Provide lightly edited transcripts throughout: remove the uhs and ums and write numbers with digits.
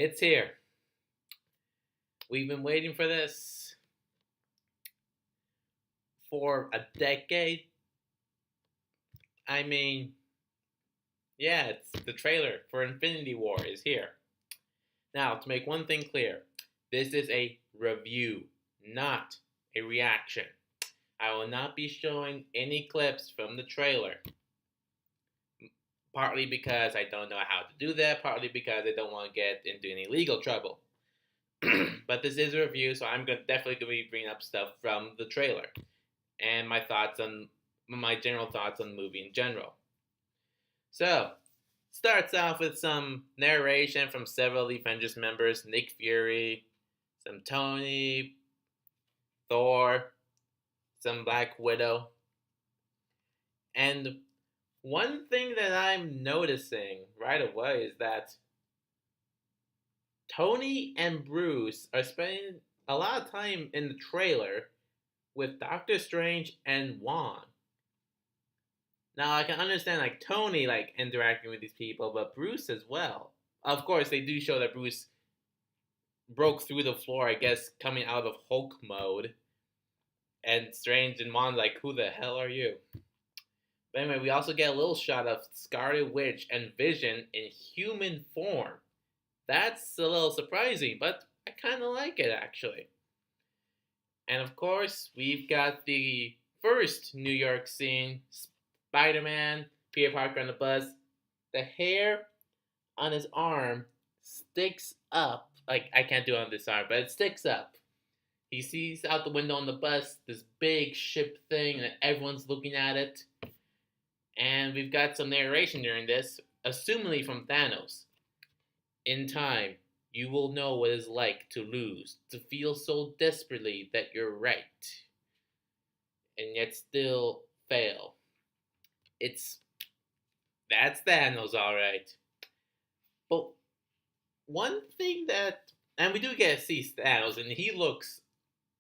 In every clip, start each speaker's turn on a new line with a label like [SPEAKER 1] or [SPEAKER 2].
[SPEAKER 1] It's here. We've been waiting for this for a decade. I mean, yeah, it's the trailer for Infinity War is here. Now, to make one thing clear, this is a review, not a reaction. I will not be showing any clips from the trailer. Partly because I don't know how to do that, partly because I don't want to get into any legal trouble. But this is a review, so I'm definitely going to be bringing up stuff from the trailer and my general thoughts on the movie in general. So, starts off with some narration from several of the Avengers members: Nick Fury, some Tony, Thor, some Black Widow. And one thing that I'm noticing right away is that Tony and Bruce are spending a lot of time in the trailer with Doctor Strange and Wong. Now I can understand Tony interacting with these people, but Bruce as well. Of course, they do show that Bruce broke through the floor, I guess, coming out of Hulk mode. And Strange and Wong who the hell are you? But anyway, we also get a little shot of Scarlet Witch and Vision in human form. That's a little surprising, but I kind of like it actually. And of course, we've got the first New York scene: Spider-Man, Peter Parker on the bus. The hair on his arm sticks up. I can't do it on this arm, but it sticks up. He sees out the window on the bus this big ship thing, and everyone's looking at it. And we've got some narration during this, assumingly from Thanos. In time, you will know what it's like to lose, to feel so desperately that you're right, and yet still fail. That's Thanos, alright. But one thing and we do get to see Thanos, and he looks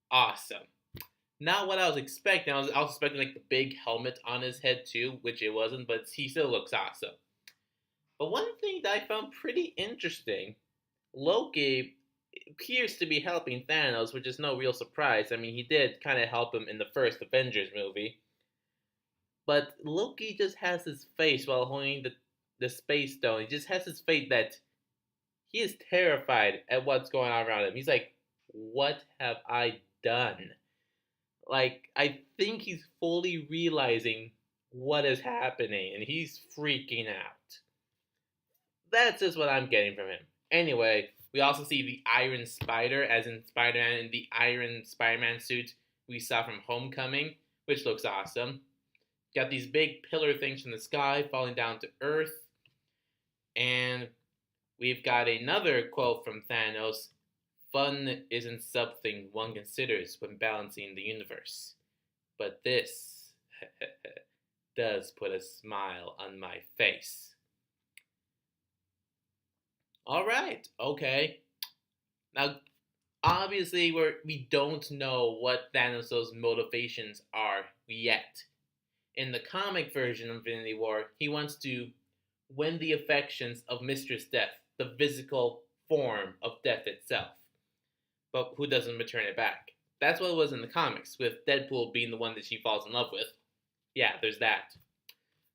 [SPEAKER 1] awesome. Not what I was expecting. I was expecting the big helmet on his head too, which it wasn't, but he still looks awesome. But one thing that I found pretty interesting, Loki appears to be helping Thanos, which is no real surprise. I mean, he did kind of help him in the first Avengers movie. But Loki just has his face while holding the Space Stone. He just has his face that he is terrified at what's going on around him. He's like, what have I done? I think he's fully realizing what is happening, and he's freaking out. That's just what I'm getting from him. Anyway, we also see the Iron Spider, as in Spider-Man in the Iron Spider-Man suit we saw from Homecoming, which looks awesome. Got these big pillar things from the sky falling down to Earth. And we've got another quote from Thanos: "Fun isn't something one considers when balancing the universe. But this does put a smile on my face." Alright, okay. Now, obviously, we don't know what Thanos' motivations are yet. In the comic version of Infinity War, he wants to win the affections of Mistress Death, the physical form of death itself. But who doesn't return it back? That's what it was in the comics, with Deadpool being the one that she falls in love with. Yeah, there's that.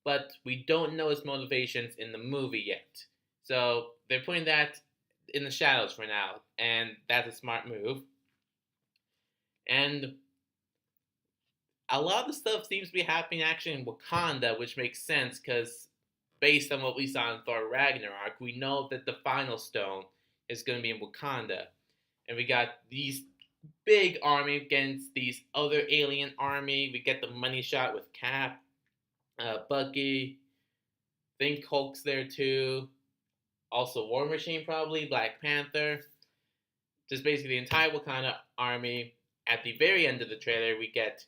[SPEAKER 1] But we don't know his motivations in the movie yet. So they're putting that in the shadows for now, and that's a smart move. And a lot of the stuff seems to be happening actually in Wakanda, which makes sense because based on what we saw in Thor Ragnarok, we know that the final stone is going to be in Wakanda. And we got these big army against these other alien army. We get the money shot with Cap, Bucky, I think Hulk's there too. Also War Machine probably, Black Panther. Just basically the entire Wakanda army. At the very end of the trailer, we get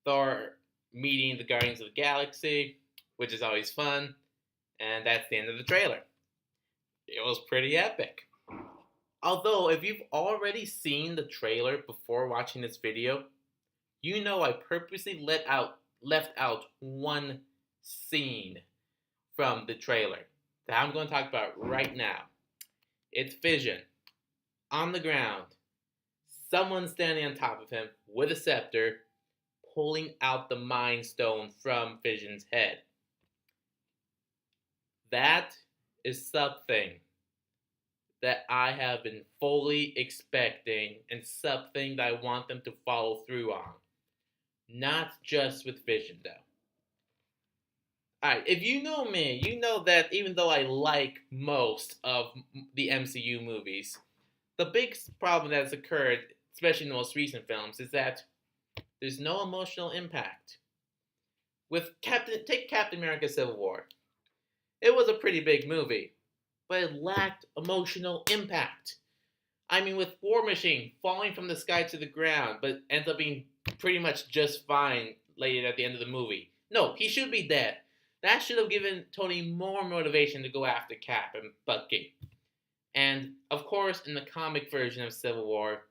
[SPEAKER 1] Thor meeting the Guardians of the Galaxy, which is always fun. And that's the end of the trailer. It was pretty epic. Although, if you've already seen the trailer before watching this video, you know I purposely left out one scene from the trailer that I'm going to talk about right now. It's Vision on the ground. Someone standing on top of him with a scepter, pulling out the Mind Stone from Vision's head. That is something that I have been fully expecting and something that I want them to follow through on. Not just with Vision, though. Alright, if you know me, you know that even though I like most of the MCU movies, the big problem that has occurred, especially in the most recent films, is that there's no emotional impact. Take Captain America: Civil War. It was a pretty big movie, but it lacked emotional impact. I mean, with War Machine falling from the sky to the ground, but ends up being pretty much just fine later at the end of the movie. No, he should be dead. That should have given Tony more motivation to go after Cap and Bucky. And of course, in the comic version of Civil War,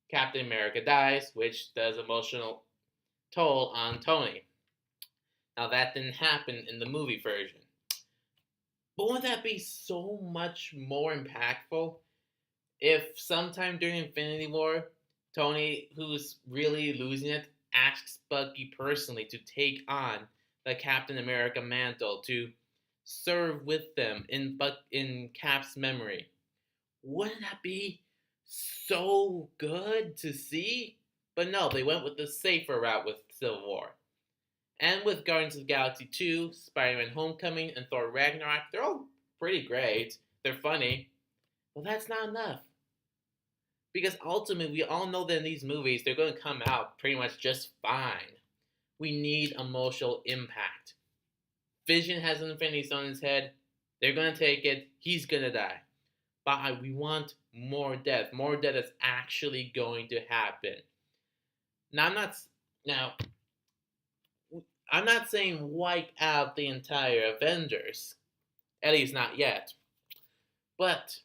[SPEAKER 1] Captain America dies, which does emotional toll on Tony. Now that didn't happen in the movie version. But wouldn't that be so much more impactful if sometime during Infinity War, Tony, who's really losing it, asks Bucky personally to take on the Captain America mantle to serve with them in Cap's memory? Wouldn't that be so good to see? But no, they went with the safer route with Civil War. And with Guardians of the Galaxy 2, Spider-Man Homecoming, and Thor Ragnarok, they're all pretty great. They're funny. Well, that's not enough. Because ultimately, we all know that in these movies, they're going to come out pretty much just fine. We need emotional impact. Vision has an Infinity Stone in his head. They're going to take it. He's going to die. But we want more death. More death that's actually going to happen. I'm not saying wipe out the entire Avengers. At least not yet. But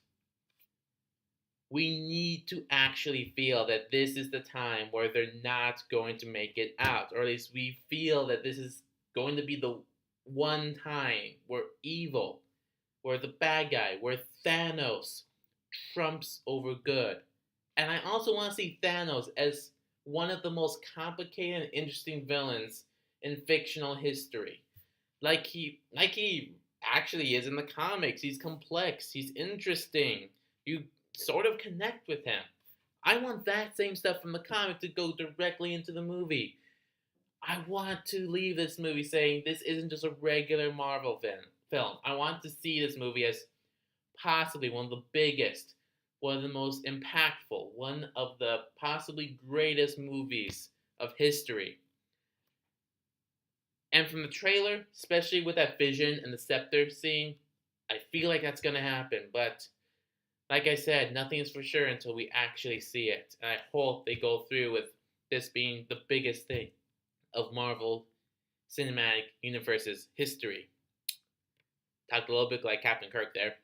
[SPEAKER 1] we need to actually feel that this is the time where they're not going to make it out. Or at least we feel that this is going to be the one time where evil, where the bad guy, where Thanos trumps over good. And I also want to see Thanos as one of the most complicated and interesting villains in fictional history. Like he actually is in the comics. He's complex. He's interesting. You sort of connect with him. I want that same stuff from the comic to go directly into the movie. I want to leave this movie saying this isn't just a regular Marvel film. I want to see this movie as possibly one of the biggest, one of the most impactful, one of the possibly greatest movies of history. And from the trailer, especially with that Vision and the scepter scene, I feel like that's going to happen. But like I said, nothing is for sure until we actually see it. And I hope they go through with this being the biggest thing of Marvel Cinematic Universe's history. Talked a little bit like Captain Kirk there.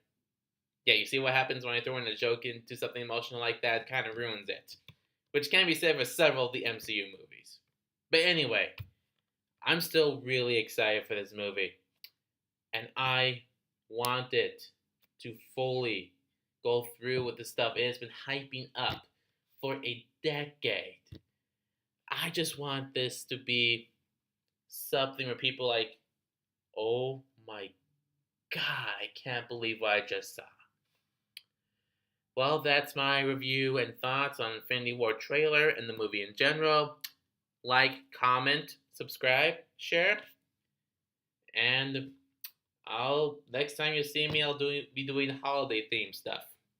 [SPEAKER 1] Yeah, you see what happens when I throw in a joke into something emotional like that? It kind of ruins it. Which can be said for several of the MCU movies. But anyway, I'm still really excited for this movie. And I want it to fully go through with the stuff it has been hyping up for a decade. I just want this to be something where people are like, oh my god, I can't believe what I just saw. Well, that's my review and thoughts on Infinity War trailer and the movie in general. Like, comment, subscribe, share, and next time you see me, I'll be doing holiday themed stuff.